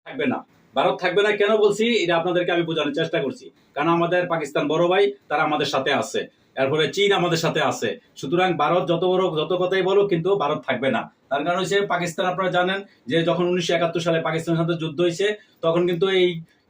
থাকবে না। ভারত থাকবে না কেন বলছি এটা আপনাদেরকে আমি বোঝানোর চেষ্টা করছি। কারণ আমাদের পাকিস্তান বড় ভাই, তারা আমাদের সাথে আছে। এরপরে চীন আমাদের সাথে আছে। সুতরাং ভারত যত বড় যত কথাই বলো, কিন্তু ভারত থাকবে না। তার কারণ হচ্ছে পাকিস্তান, আপনারা জানেন যে যখন 1971 সালে পাকিস্তানের সাথে যুদ্ধ হয়েছে, তখন কিন্তু এই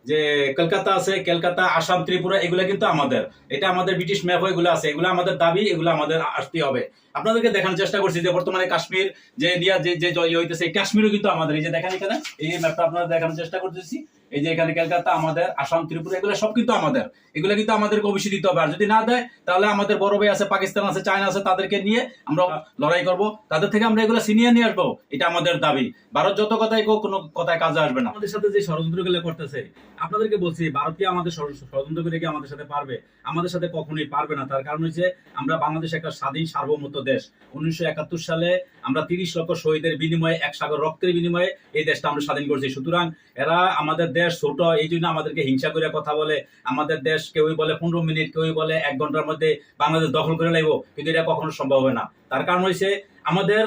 যে কলকাতা আছে, কলকাতা, আসাম, ত্রিপুরা, এগুলা কিন্তু আমাদের। এটা আমাদের ব্রিটিশ ম্যাপ এগুলো আছে, এগুলো আমাদের দাবি, এগুলো আমাদের আসতে হবে। আপনাদেরকে দেখানোর চেষ্টা করছি যে বর্তমানে কাশ্মীর যে ইন্ডিয়া যে জয় হইতেছে, এই কাশ্মীরও কিন্তু আমাদের। এই যে দেখেন এখানে এই ম্যাপটা আপনারা দেখানোর চেষ্টা করতেছি। এই যে এখানে কলকাতা আমাদের, আসাম, ত্রিপুরা, এগুলো সব কিন্তু আমাদের। এগুলো কিন্তু আমাদেরকে অবশ্যই দিতে হবে। আর যদি না দেয়, তাহলে আমাদের বড় ভাই আছে, পাকিস্তান আছে, চায়না আছে, তাদেরকে নিয়ে আমরা লড়াই করব। তাদের থেকে আমরা এগুলো ছিনিয়ে নিয়ে আসবো, এটা আমাদের দাবি। ভারত যত কথাই কোক, কোনো কথায় কাজে আসবে না। আমাদের সাথে যে ষড়যন্ত্রগুলো করতেছে, আপনাদেরকে বলছি, ভারত কি আমাদের ষড়যন্ত্র করে কি আমাদের সাথে পারবে? আমাদের সাথে কখনোই পারবে না। তার কারণ হচ্ছে আমরা বাংলাদেশ একটা স্বাধীন সার্বভৌমত্ব দেশ। 1971 সালে আমরা 30 লক্ষ শহীদের বিনিময়ে, এক সাগর রক্তের বিনিময়ে এই দেশটা আমরা স্বাধীন করছি। সুতরাং এরা আমাদের দেশ ছোট, এই জন্য আমাদেরকে হিংসা করে কথা বলে। আমাদের দেশ কেউই বলে 15 মিনিট, কেউই বলে 1 ঘন্টার মধ্যে বাংলাদেশ দখল করে লাগবো, কিন্তু এটা কখনো সম্ভব হবে না। তার কারণ হচ্ছে আমাদের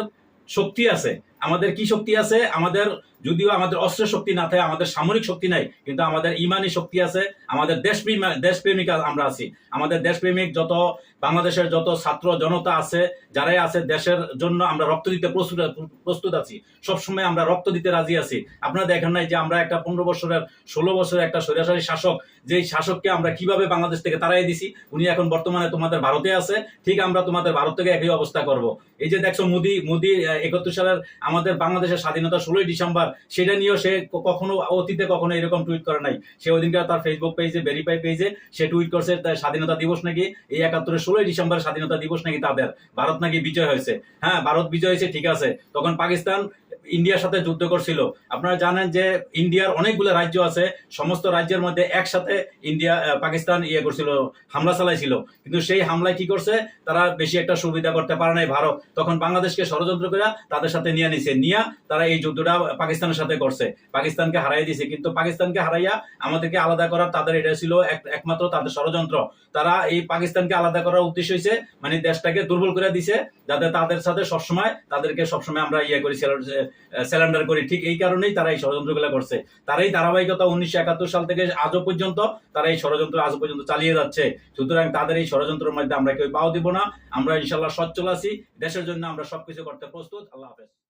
শক্তি আছে। আমাদের কি শক্তি আছে? আমাদের, যদিও আমাদের অস্ত্র শক্তি না থাকে, আমাদের সামরিক শক্তি নাই, কিন্তু আমাদের ইমানি শক্তি আছে। আমাদের দেশপ্রেমিক আমরা আছি। আমাদের দেশপ্রেমিক যত বাংলাদেশের যত ছাত্র জনতা আছে, যারাই আছে দেশের জন্য, আমরা রক্ত দিতে প্রস্তুত আছি। সবসময় আমরা রক্ত দিতে রাজি আছি। আপনারা দেখেন নাই যে আমরা একটা 15 বছরের 16 বছরের একটা স্বৈরাচারী শাসক, যেই শাসককে আমরা কিভাবে বাংলাদেশ থেকে তাড়াই দিছি, উনি এখন বর্তমানে তোমাদের ভারতে আছে। ঠিক আমরা তোমাদের ভারত থেকে একই অবস্থা করব। এই যে দেখছো মোদি 71 সালের আমাদের বাংলাদেশের স্বাধীনতা 16ই ডিসেম্বর, সেটা নিয়েও সে কখনো অতীতে কখনো এরকম টুইট করে নাই। সে ওইদিনকে তার ফেসবুক পেজে, ভেরিফাই পেজে সে টুইট করছে স্বাধীনতা দিবস নাকি এই 71-এর 16ই ডিসেম্বর স্বাধীনতা দিবস নাকি তাদের, ভারত নাকি বিজয় হয়েছে। হ্যাঁ, ভারত বিজয় হয়েছে, ঠিক আছে। তখন পাকিস্তান ইন্ডিয়ার সাথে যুদ্ধ করছিল। আপনারা জানেন যে ইন্ডিয়ার অনেকগুলো রাজ্য আছে, সমস্ত রাজ্যের মধ্যে একসাথে পাকিস্তান করছিল, হামলা চালাইছিল। কিন্তু সেই হামলায় কি করছে, তারা বেশি একটা সুবিধা করতে পারে নাই ভারত। তখন বাংলাদেশকে ষড়যন্ত্র করে তাদের সাথে নিয়ে নিছে, তারা এই যুদ্ধটা পাকিস্তানের সাথে করছে, পাকিস্তানকে হারাই দিছে। কিন্তু পাকিস্তানকে হারাইয়া আমাদেরকে আলাদা করার তাদের এটা ছিল একমাত্র তাদের ষড়যন্ত্র। তারা এই পাকিস্তানকে আলাদা করার উদ্দেশ্য হয়েছে, মানে দেশটাকে দুর্বল করে দিছে, যাতে তাদের সাথে সবসময় তাদেরকে সবসময় আমরা করি, স্যালেন্ডার করি। ঠিক এই কারণেই তারা এই ষড়যন্ত্রগুলো করছে। তারাই ধারাবাহিকতা 1971 সাল থেকে আজও পর্যন্ত তারা এই ষড়যন্ত্র আজও পর্যন্ত চালিয়ে যাচ্ছে। সুতরাং তাদের এই ষড়যন্ত্রের মধ্যে আমরা কেউ পাও দিব না। আমরা ইনশাল্লাহ সচ্ছল আছি, দেশের জন্য আমরা সবকিছু করতে প্রস্তুত। আল্লাহ হাফেজ।